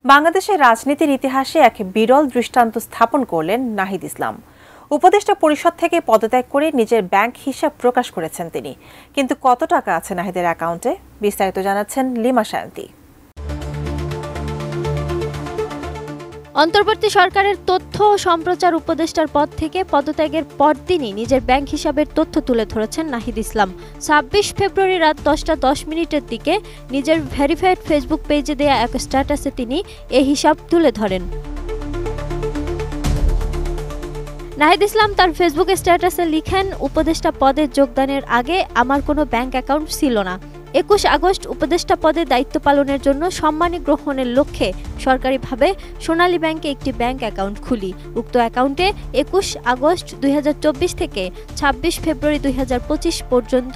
বাংলাদেশের রাজনীতির ইতিহাসে এক বিরল দৃষ্টান্ত স্থাপন করলেন নাহিদ ইসলাম। উপদেষ্টা পরিষদ থেকে পদত্যাগ করে নিজের ব্যাংক হিসাব প্রকাশ করেছেন তিনি। কিন্তু কত টাকা আছে নাহিদের অ্যাকাউন্টে, বিস্তারিত জানাচ্ছেন লিমা শায়ন্তী। অন্তর্বর্তী সরকারের তথ্য ও সম্প্রচার উপদেষ্টার পদ থেকে পদত্যাগের পরদিনই নিজের ব্যাংক হিসাবের তথ্য তুলে ধরেছেন নাহিদ ইসলাম। ২৬ ফেব্রুয়ারি রাত ১০টা ১০ মিনিটের দিকে নিজের ভেরিফাইড ফেসবুক পেজে দেয়া এক স্ট্যাটাসে তিনি এ হিসাব তুলে ধরেন। নাহিদ ইসলাম তার ফেসবুক স্ট্যাটাসে লিখেন, উপদেষ্টা পদে যোগদানের আগে আমার কোনো ব্যাংক অ্যাকাউন্ট ছিল না। ২১ আগস্ট উপদেষ্টা পদে দায়িত্ব পালনের জন্য সম্মানী গ্রহণের লক্ষ্যে সরকারিভাবে সোনালী ব্যাংকে একটি ব্যাংক অ্যাকাউন্ট খুলি। উক্ত অ্যাকাউন্টে ২১ আগস্ট ২০২৪ থেকে ২৬ ফেব্রুয়ারি ২০২৫ পর্যন্ত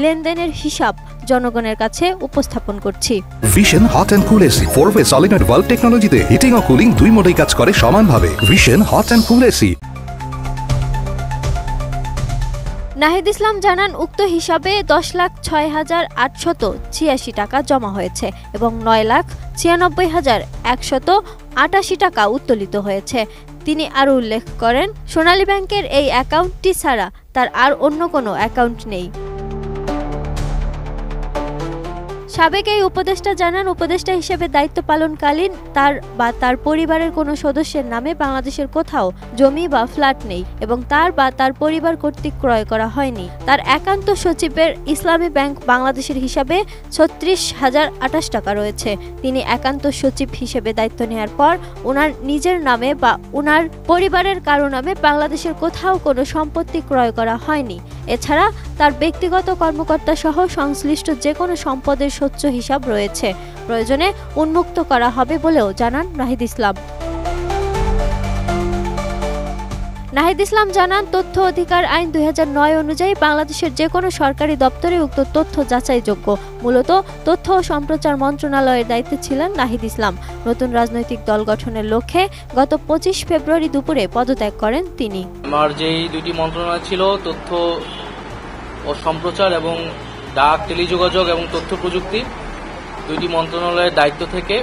লেনদেনের হিসাব জনগণের কাছে উপস্থাপন করছি। Vision hot and cool AC 4-way solenoid valve টেকনোলজিতে হিটিং ও কুলিং দুই মোডেই কাজ করে সমানভাবে। Vision hot and cool AC. Nahid Islam জানান, উক্ত হিসাবে ১০,৬,৮৮৬ টাকা জমা হয়েছে এবং ৯,৯৬,১৮৮ টাকা উত্তোলিত হয়েছে। তিনি আরও উল্লেখ করেন, সোনালী ব্যাংকের এই অ্যাকাউন্টটি ছাড়া তার আর অন্য কোনো অ্যাকাউন্ট নেই। সাবেক এই উপদেষ্টা জানান, উপদেষ্টা হিসেবে দায়িত্ব পালনকালীন তার বা তার পরিবারের কোনো সদস্যের নামে বাংলাদেশের কোথাও জমি বা ফ্ল্যাট নেই এবং তার বা তার পরিবার কর্তৃক ক্রয় করা হয়নি। তার একান্ত সচিবের ইসলামী ব্যাংক বাংলাদেশের হিসাবে ৩৬,০২৮ টাকা রয়েছে। তিনি একান্ত সচিব হিসেবে দায়িত্ব নেওয়ার পর ওনার নিজের নামে বা ওনার পরিবারের কারো নামে বাংলাদেশের কোথাও কোনো সম্পত্তি ক্রয় করা হয়নি। এছাড়া তার ব্যক্তিগত কর্মকর্তা সহ সংশ্লিষ্ট যে কোনো সম্পদের স্বচ্ছ হিসাব রয়েছে, প্রয়োজনে উন্মুক্ত করা হবে বলেও জানান নাহিদ ইসলাম। নাহিদ ইসলাম জানান, তথ্য অধিকার আইন ২০০৯ অনুযায়ী বাংলাদেশের যে কোনো সরকারি দপ্তরে উক্ত তথ্য যাচাইযোগ্য। মূলত তথ্য ও সম্প্রচার মন্ত্রণালয়ের দায়িত্বে ছিলেন নাহিদ ইসলাম। নতুন রাজনৈতিক দল গঠনের লক্ষ্যে গত ২৫ ফেব্রুয়ারি দুপুরে পদত্যাগ করেন তিনি। আমার যেই দুটি মন্ত্রণালয় ছিল, তথ্য ও সম্প্রচার এবং ডাক, টেলিযোগাযোগ এবং তথ্য প্রযুক্তি, দুইটি মন্ত্রণালয়ের দায়িত্ব থেকে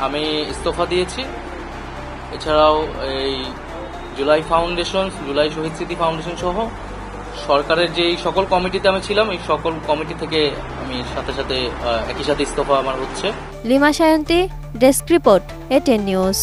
আমি ইস্তফা দিয়েছি। এছাড়াও এই জুলাই ফাউন্ডেশন, জুলাই শহীদ স্মৃতি ফাউন্ডেশন সহ সরকারের যেই সকল কমিটিতে আমি ছিলাম, এই সকল কমিটি থেকে আমি একই সাথে ইস্তফা আমার হচ্ছে। Lima Shayanti, desk report, ATN news.